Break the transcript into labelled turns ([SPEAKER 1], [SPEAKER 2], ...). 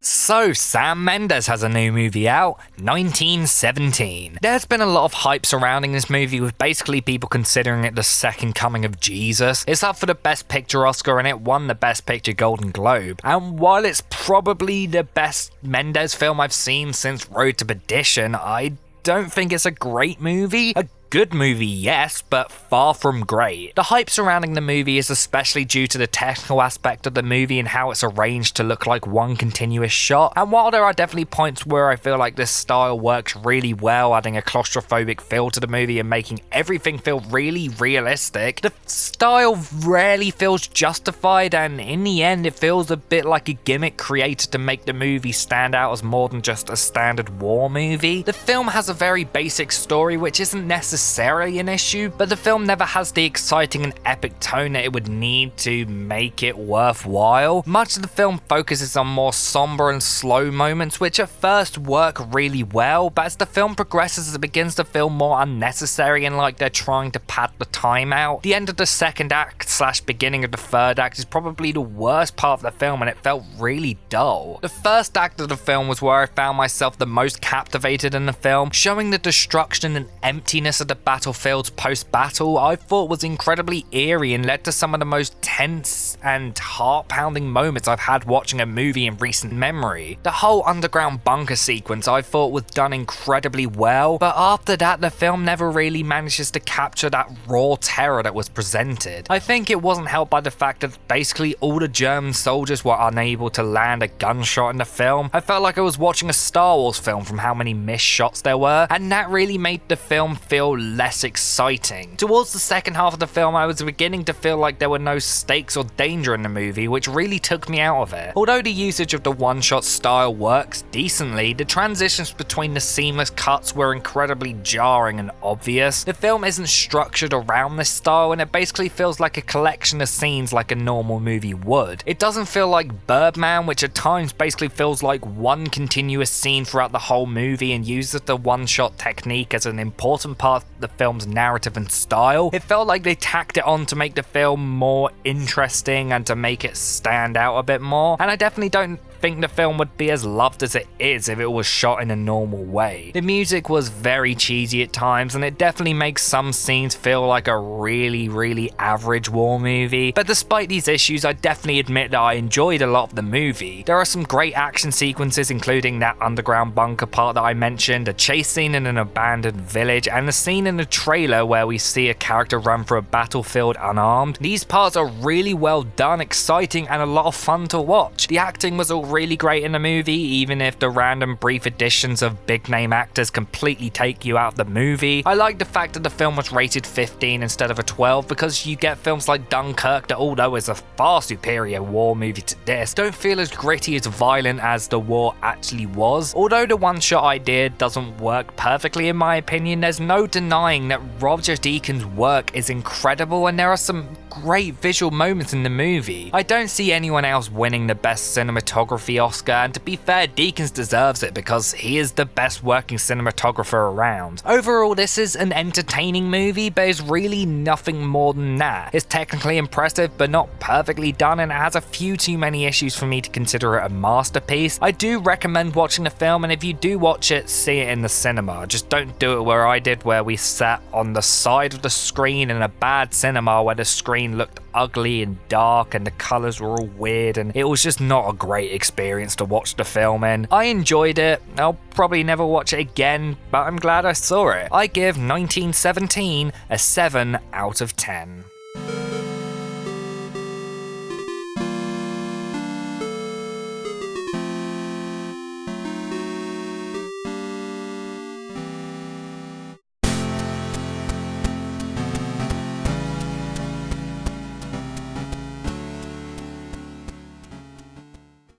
[SPEAKER 1] So, Sam Mendes has a new movie out, 1917. There's been a lot of hype surrounding this movie, with basically people considering it the second coming of Jesus. It's up for the Best Picture Oscar and it won the Best Picture Golden Globe. And while it's probably the best Mendes film I've seen since Road to Perdition, I don't think it's a great movie. A good movie, yes, but far from great. The hype surrounding the movie is especially due to the technical aspect of the movie and how it's arranged to look like one continuous shot. And while there are definitely points where I feel like this style works really well, adding a claustrophobic feel to the movie and making everything feel really realistic, the style rarely feels justified, and in the end it feels a bit like a gimmick created to make the movie stand out as more than just a standard war movie. The film has a very basic story, which isn't necessarily an issue, but the film never has the exciting and epic tone that it would need to make it worthwhile. Much of the film focuses on more somber and slow moments, which at first work really well, but as the film progresses, it begins to feel more unnecessary and like they're trying to pad the time out. The end of the second act / beginning of the third act is probably the worst part of the film, and it felt really dull. The first act of the film was where I found myself the most captivated in the film, showing the destruction and emptiness of the battlefields post-battle. I thought was incredibly eerie and led to some of the most tense and heart-pounding moments I've had watching a movie in recent memory. The whole underground bunker sequence I thought was done incredibly well, but after that the film never really manages to capture that raw terror that was presented. I think it wasn't helped by the fact that basically all the German soldiers were unable to land a gunshot in the film. I felt like I was watching a Star Wars film from how many missed shots there were, and that really made the film feel less exciting. Towards the second half of the film, I was beginning to feel like there were no stakes or danger in the movie, which really took me out of it. Although the usage of the one-shot style works decently, the transitions between the seamless cuts were incredibly jarring and obvious. The film isn't structured around this style, and it basically feels like a collection of scenes like a normal movie would. It doesn't feel like Birdman, which at times basically feels like one continuous scene throughout the whole movie and uses the one-shot technique as an important part of the film's narrative and style. It felt like they tacked it on to make the film more interesting and to make it stand out a bit more, and I definitely don't think the film would be as loved as it is if it was shot in a normal way. The music was very cheesy at times, and it definitely makes some scenes feel like a really average war movie, but despite these issues, I definitely admit that I enjoyed a lot of the movie. There are some great action sequences, including that underground bunker part that I mentioned, a chase scene in an abandoned village, and the scene in the trailer where we see a character run through a battlefield unarmed. These parts are really well done, exciting, and a lot of fun to watch. The acting was all really great in the movie, even if the random brief additions of big name actors completely take you out of the movie. I like the fact that the film was rated 15 instead of a 12, because you get films like Dunkirk that, although is a far superior war movie to this, don't feel as gritty as violent as the war actually was. Although the one-shot idea doesn't work perfectly in my opinion, there's no denying that Roger Deakins' work is incredible, and there are some great visual moments in the movie. I don't see anyone else winning the Best Cinematography Oscar, and to be fair, Deakins deserves it because he is the best working cinematographer around. Overall, this is an entertaining movie, but it's really nothing more than that. It's technically impressive, but not perfectly done, and it has a few too many issues for me to consider it a masterpiece. I do recommend watching the film, and if you do watch it, see it in the cinema. Just don't do it where I did, where we sat on the side of the screen in a bad cinema where the screen looked ugly and dark and the colours were all weird, and it was just not a great experience to watch the film in. I enjoyed it. I'll probably never watch it again, but I'm glad I saw it. I give 1917 a 7 out of 10.